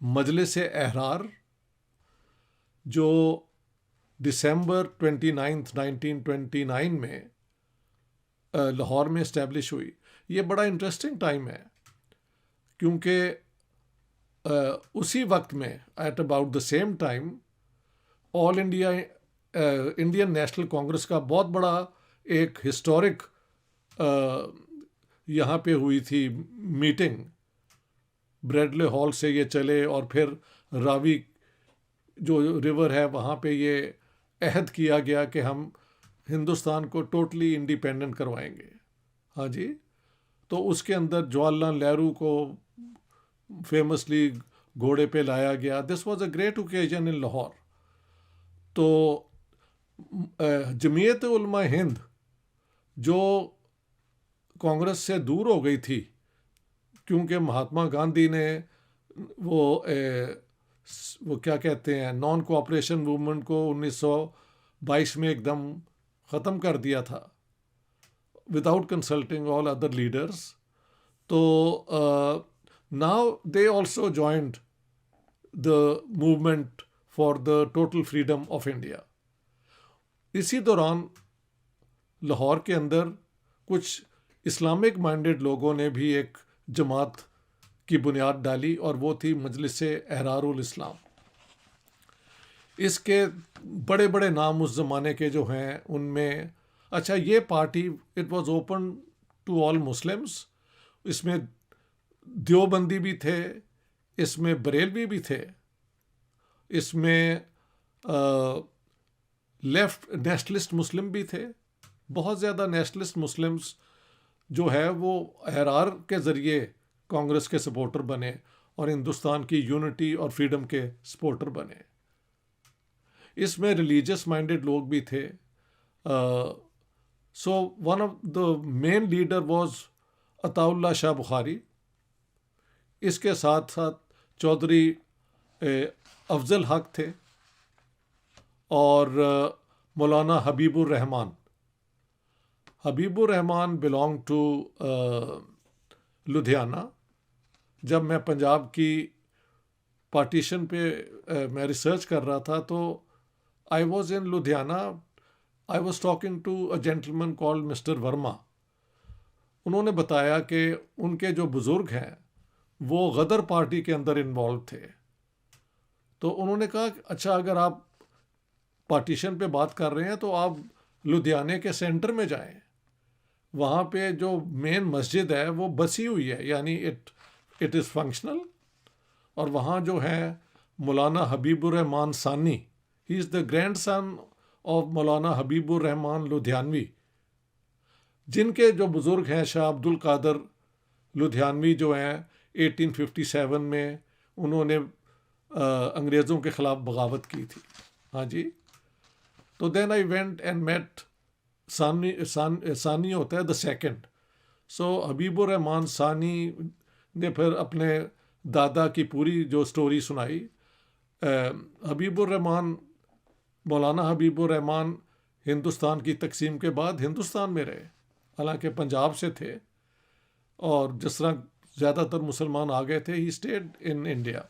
مجلس احرار جو دسمبر 29 1929 میں لاہور میں اسٹیبلش ہوئی. یہ بڑا انٹرسٹنگ ٹائم ہے کیونکہ اسی وقت میں at about the same time all India Indian National Congress کا بہت بڑا ایک ہسٹورک یہاں پہ ہوئی تھی میٹنگ. بریڈلے ہال سے یہ چلے اور پھر راوی جو ریور ہے وہاں پہ یہ عہد کیا گیا کہ ہم ہندوستان کو ٹوٹلی انڈیپینڈنٹ کروائیں گے. ہاں جی. تو اس کے اندر جواہر لال نہرو کو فیمسلی گھوڑے پہ لایا گیا. This was a great occasion in Lahore. تو جمعیت علماء ہند جو کانگریس سے دور ہو گئی تھی کیونکہ مہاتما گاندھی نے وہ کیا کہتے ہیں نان کوآپریشن موومنٹ کو 1922 میں ایک دم ختم کر دیا تھا without consulting all other leaders. تو now they also joined the movement for the total freedom of India. اسی دوران لاہور کے اندر کچھ اسلامک مائنڈیڈ لوگوں نے بھی ایک جماعت کی بنیاد ڈالی اور وہ تھی مجلس احرار الاسلام. اس کے بڑے بڑے نام اس زمانے کے جو ہیں ان میں اچھا یہ party it was open to all Muslims. اس میں دیوبندی بھی تھے, اس میں بریلوی بھی تھے, اس میں لیفٹ نیشنلسٹ مسلم بھی تھے. بہت زیادہ نیشنلسٹ مسلمس جو ہے وہ احرار کے ذریعے کانگریس کے سپورٹر بنے اور ہندوستان کی یونٹی اور فریڈم کے سپورٹر بنے. اس میں ریلیجس مائنڈیڈ لوگ بھی تھے. So one of the main leader was Ataullah Shah بخاری. اس کے ساتھ ساتھ چودھری افضل حق تھے اور مولانا حبیب الرحمان. حبیب الرحمان بلانگ ٹو لدھیانہ. جب میں پنجاب کی پارٹیشن پہ میں ریسرچ کر رہا تھا تو I was in Ludhiana. I was talking to a gentleman called mister Verma. انہوں نے بتایا کہ ان کے جو بزرگ ہیں وہ غدر پارٹی کے اندر انوالو تھے. تو انہوں نے کہا کہ اچھا اگر آپ پارٹیشن پہ بات کر رہے ہیں تو آپ لدھیانے کے سینٹر میں جائیں. وہاں پہ جو مین مسجد ہے وہ بسی ہوئی ہے, یعنی اٹ از فنکشنل. اور وہاں جو ہے مولانا حبیب الرحمان ثانی, ہی از دا گرینڈ سن آف مولانا حبیب الرحمان لدھیانوی, جن کے جو بزرگ ہیں شاہ عبد القادر لدھیانوی جو ہیں 1857 میں انہوں نے انگریزوں کے خلاف بغاوت کی تھی. ہاں جی. تو دین آئی وینٹ اینڈ میٹ ثانی ہوتا ہے دا سیکنڈ. سو حبیب الرحمان ثانی نے پھر اپنے دادا کی پوری جو سٹوری سنائی. حبیب الرحمان مولانا حبیب الرحمان ہندوستان کی تقسیم کے بعد ہندوستان میں رہے, حالانکہ پنجاب سے تھے, اور جس طرح زیادہ تر مسلمان آ گئے تھے ہی اسٹیڈ ان انڈیا.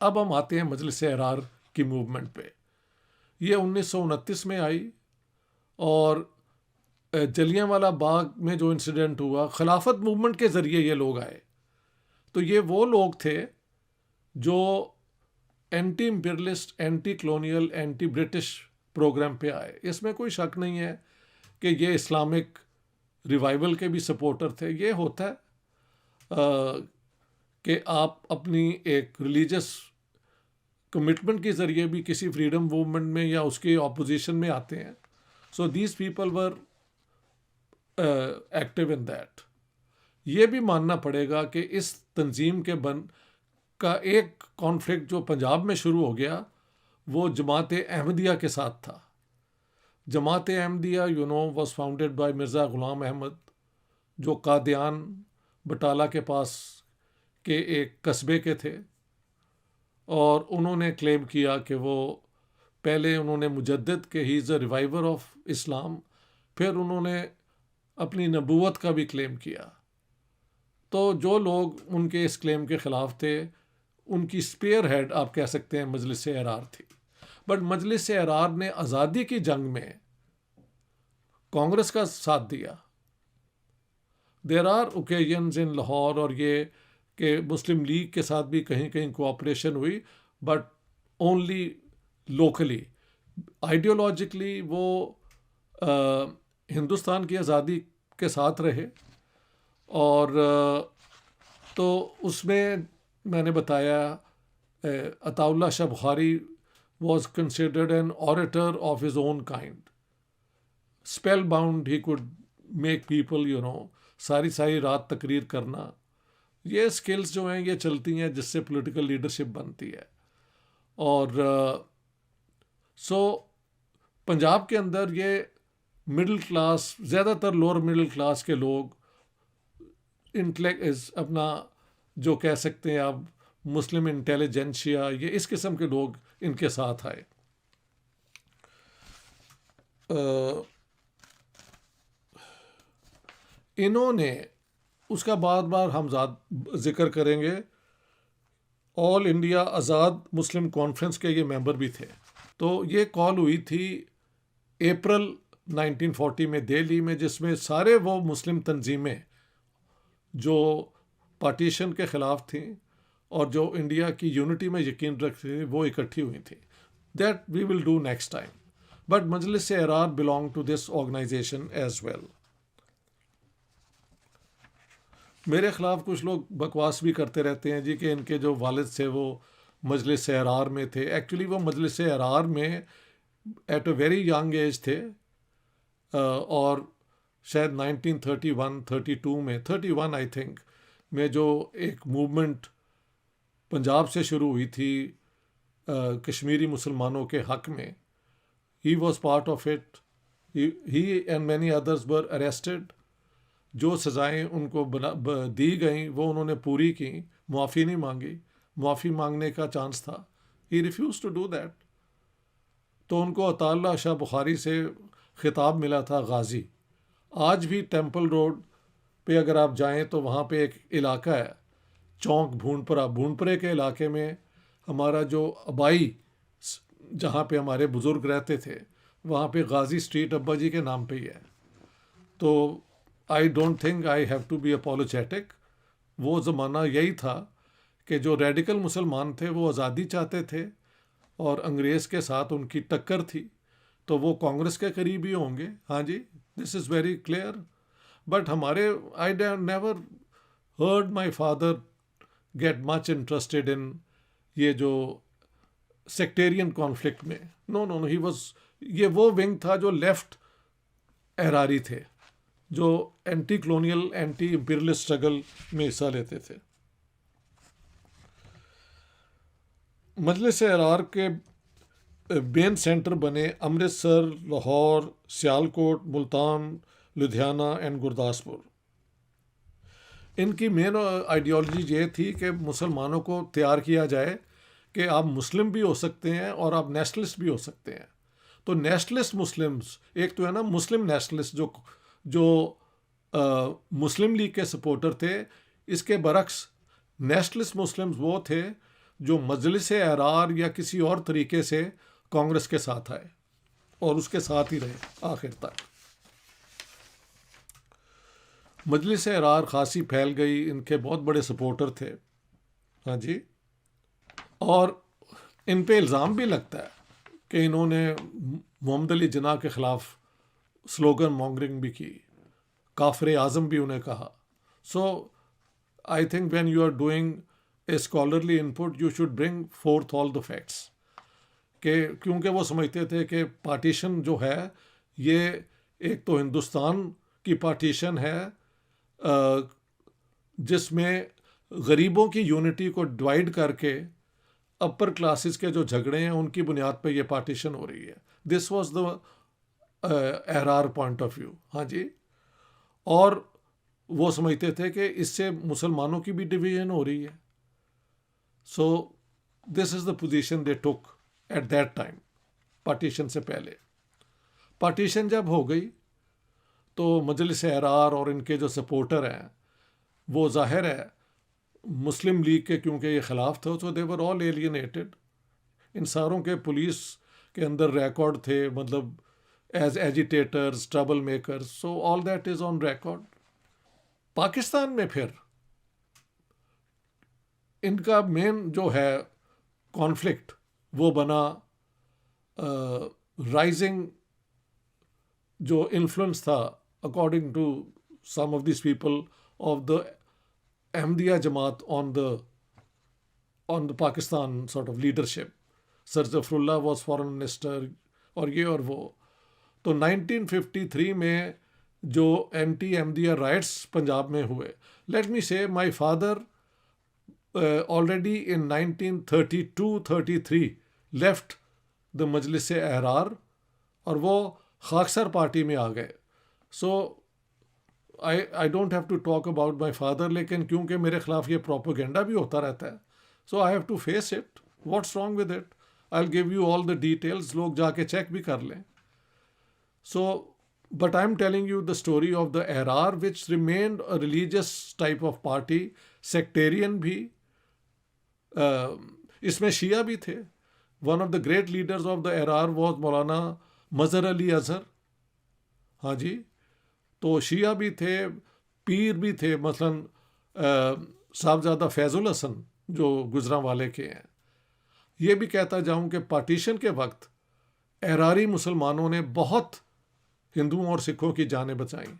اب ہم آتے ہیں مجلس احرار کی موومنٹ پہ. یہ 1929 میں آئی اور جلیانوالہ باغ میں جو انسیڈنٹ ہوا خلافت موومنٹ کے ذریعے یہ لوگ آئے. تو یہ وہ لوگ تھے جو anti imperialist, anti colonial, anti British program پہ آئے. اس میں کوئی شک نہیں ہے کہ یہ اسلامک ریوائول کے بھی سپورٹر تھے. یہ ہوتا ہے کہ آپ اپنی ایک ریلیجس کمٹمنٹ کے ذریعے بھی کسی فریڈم موومنٹ میں یا اس کے اپوزیشن میں آتے ہیں. So these people were active in that. یہ بھی ماننا پڑے گا کہ اس تنظیم کے کا ایک کانفلکٹ جو پنجاب میں شروع ہو گیا وہ جماعت احمدیہ کے ساتھ تھا. جماعت Ahmadiyya was founded by Mirza Ghulam Ahmad, جو قادیان بٹالہ کے پاس کے ایک قصبے کے تھے, اور انہوں نے کلیم کیا کہ وہ پہلے انہوں نے مجدد کہ ہی از اے ریوائور آف اسلام, پھر انہوں نے اپنی نبوت کا بھی کلیم کیا. تو جو لوگ ان کے اس کلیم کے خلاف تھے ان کی اسپیئر ہیڈ آپ کہہ سکتے ہیں مجلس احرار تھی. بٹ مجلس احرار نے آزادی کی جنگ میں کانگریس کا ساتھ دیا. دیر آر اوکیزنز ان لاہور اور یہ کہ مسلم لیگ کے ساتھ بھی کہیں کہیں کوآپریشن ہوئی, بٹ اونلی لوکلی. آئیڈیولوجیکلی وہ ہندوستان کی آزادی کے ساتھ رہے, اور تو اس میں نے بتایا Ataullah Shah Bukhari was considered an orator of his own kind. Spellbound he could make people ساری رات تقریر کرنا. یہ اسکلز جو ہیں یہ چلتی ہیں جس سے پولیٹیکل لیڈرشپ بنتی ہے. اور پنجاب کے اندر یہ مڈل کلاس, زیادہ تر لوور مڈل کلاس کے لوگ اپنا جو کہہ سکتے ہیں آپ مسلم انٹیلیجنشیا, یہ اس قسم کے لوگ ان کے ساتھ آئے. انہوں نے اس کا بار ہم ذکر کریں گے, آل انڈیا آزاد مسلم کانفرنس کے یہ ممبر بھی تھے. تو یہ کال ہوئی تھی اپریل 1940 میں دہلی میں, جس میں سارے وہ مسلم تنظیمیں جو پارٹیشن کے خلاف تھیں اور جو انڈیا کی یونٹی میں یقین رکھتے تھے وہ اکٹھی ہوئی تھیں. That we will do next time. But Majlis Ahrar belong to this organisation as well. میرے خلاف کچھ لوگ بکواس بھی کرتے رہتے ہیں جی کہ ان کے جو والد تھے وہ مجلس احرار میں تھے. ایکچولی وہ مجلس احرار میں at a very young age تھے, اور شاید 1931-32 میں 31 آئی تھنک میں جو ایک موومنٹ پنجاب سے شروع ہوئی تھی کشمیری مسلمانوں کے حق میں, he was part of it. He and many others were arrested. جو سزائیں ان کو دی گئیں وہ انہوں نے پوری کی, معافی نہیں مانگی. معافی مانگنے کا چانس تھا, ہی ریفیوز ٹو ڈو دیٹ. تو ان کو عطا اللہ شاہ بخاری سے خطاب ملا تھا غازی. آج بھی ٹیمپل روڈ پہ اگر آپ جائیں تو وہاں پہ ایک علاقہ ہے چونک بھونپرے کے علاقے میں ہمارا جو آبائی جہاں پہ ہمارے بزرگ رہتے تھے وہاں پہ غازی اسٹریٹ ابا جی کے نام پہ ہی ہے. تو I don't think I have to be apologetic. وہ زمانہ یہی تھا کہ جو ریڈیکل مسلمان تھے وہ آزادی چاہتے تھے اور انگریز کے ساتھ ان کی ٹکر تھی, تو وہ کانگریس کے قریب ہی ہوں گے. ہاں جی, this is very clear. But ہمارے I never heard my father get much interested in یہ جو سیکٹیرین کانفلکٹ میں. نو ہی واز, یہ وہ ونگ تھا جو لیفٹ احراری تھے, جو anti colonial anti imperialist struggle میں حصہ لیتے تھے. مجلس احرار کے مین سینٹر بنے امرتسر, لاہور, سیالکوٹ, ملتان, لدھیانہ اینڈ گرداسپور. ان کی مین آئیڈیالوجی یہ تھی کہ مسلمانوں کو تیار کیا جائے کہ آپ مسلم بھی ہو سکتے ہیں اور آپ نیشنلسٹ بھی ہو سکتے ہیں. تو نیشنلسٹ مسلمز, ایک تو ہے نا مسلم نیشنلسٹ جو مسلم لیگ کے سپورٹر تھے, اس کے برعکس نیشنلسٹ مسلمز وہ تھے جو مجلس احرار یا کسی اور طریقے سے کانگریس کے ساتھ آئے اور اس کے ساتھ ہی رہے آخر تک. مجلس احرار خاصی پھیل گئی, ان کے بہت بڑے سپورٹر تھے. ہاں جی, اور ان پہ الزام بھی لگتا ہے کہ انہوں نے محمد علی جناح کے خلاف سلوگن مانگرنگ بھی کی, کافر اعظم بھی انہیں کہا. So I think when you are doing a scholarly input you should bring forth all the facts. کہ کیونکہ وہ سمجھتے تھے کہ پارٹیشن جو ہے یہ ایک تو ہندوستان کی پارٹیشن ہے جس میں غریبوں کی یونٹی کو ڈیوائڈ کر کے اپر کلاسز کے جو جھگڑے ہیں ان کی بنیاد پہ یہ پارٹیشن ہو رہی ہے. This was the Ahrar point of view. ہاں جی, اور وہ سمجھتے تھے کہ اس سے مسلمانوں کی بھی ڈویژن ہو رہی ہے. So this is the position they took at that time, partition سے پہلے. پارٹیشن جب ہو گئی تو مجلس احرار اور ان کے جو سپورٹر ہیں وہ ظاہر ہے مسلم لیگ کے کیونکہ یہ خلاف تھا، سو دے ور آل ایلینیٹڈ. ان ساروں کے پولیس کے اندر ریکارڈ تھے، مطلب as agitators, trouble makers, so all that is on record. Pakistan میں پھر ان کا مین جو ہے کانفلکٹ وہ بنا رائزنگ جو انفلوئنس تھا according to some of these people of the Ahmadiyya Jamaat on the Pakistan sort of leadership. Sir Zafarullah was foreign minister اور یہ اور وہ. تو 1953 میں جو اینٹی احمدیہ رائٹس پنجاب میں ہوئے، لیٹ می سے my father already in 1932-33 left the مجلس احرار اور وہ خاکسار پارٹی میں آ گئے. سو I don't have to talk about my father، لیکن کیونکہ میرے خلاف یہ پروپیگنڈا بھی ہوتا رہتا ہے، so I have to face it. What's wrong with it? I'll give you all the details، لوگ جا کے چیک بھی کر لیں. So but I'm telling you the story of the Ahrar which remained a religious type of party، sectarian بھی. اس میں شیعہ بھی تھے. One of the great leaders of the Ahrar was Maulana Mazhar علی اظہر. ہاں جی، تو شیعہ بھی تھے، پیر بھی تھے، مثلاً صاحبزادہ فیض الحسن جو گجرانوالے کے ہیں. یہ بھی کہتا جاؤں کہ پارٹیشن کے وقت احراری مسلمانوں نے بہت ہندوؤں اور سکھوں کی جانیں بچائیں،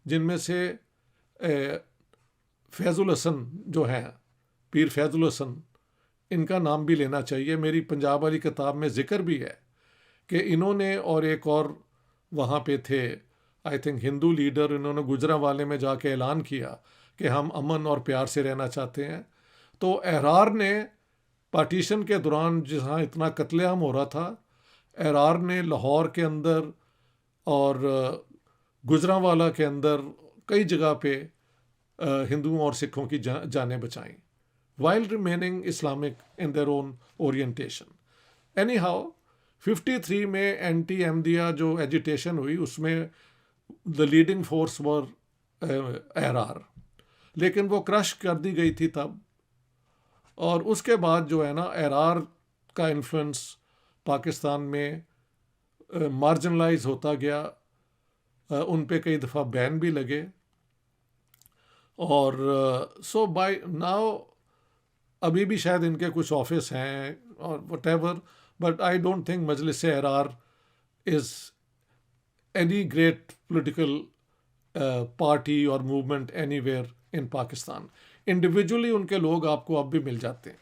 جن میں سے فیض الحسن جو ہیں، پیر فیض الحسن، ان کا نام بھی لینا چاہیے. میری پنجاب والی کتاب میں ذکر بھی ہے کہ انہوں نے اور ایک اور وہاں پہ تھے آئی تھنک ہندو لیڈر، انہوں نے گجرانوالے میں جا کے اعلان کیا کہ ہم امن اور پیار سے رہنا چاہتے ہیں. تو احرار نے پارٹیشن کے دوران جہاں اتنا قتل عام ہو رہا تھا، احرار نے لاہور کے اندر اور گجرانوالہ کے اندر کئی جگہ پہ ہندوؤں اور سکھوں کی جانیں بچائیں while remaining Islamic in their own orientation. Anyhow 53 میں اینٹی احمدیہ جو ایجیٹیشن ہوئی اس میں the leading force were احرار، لیکن وہ کرش کر دی گئی تھی تب. اور اس کے بعد جو ہے نا احرار کا انفلوئنس پاکستان میں مارجنلائز ہوتا گیا، ان پہ کئی دفعہ بین بھی لگے. اور سو بائی ناؤ ابھی بھی شاید ان کے کچھ آفس ہیں اور whatever, but I don't think Majlis Ahrar is any great political party اور movement anywhere in Pakistan. Individually ان کے لوگ آپ کو اب بھی مل جاتے ہیں.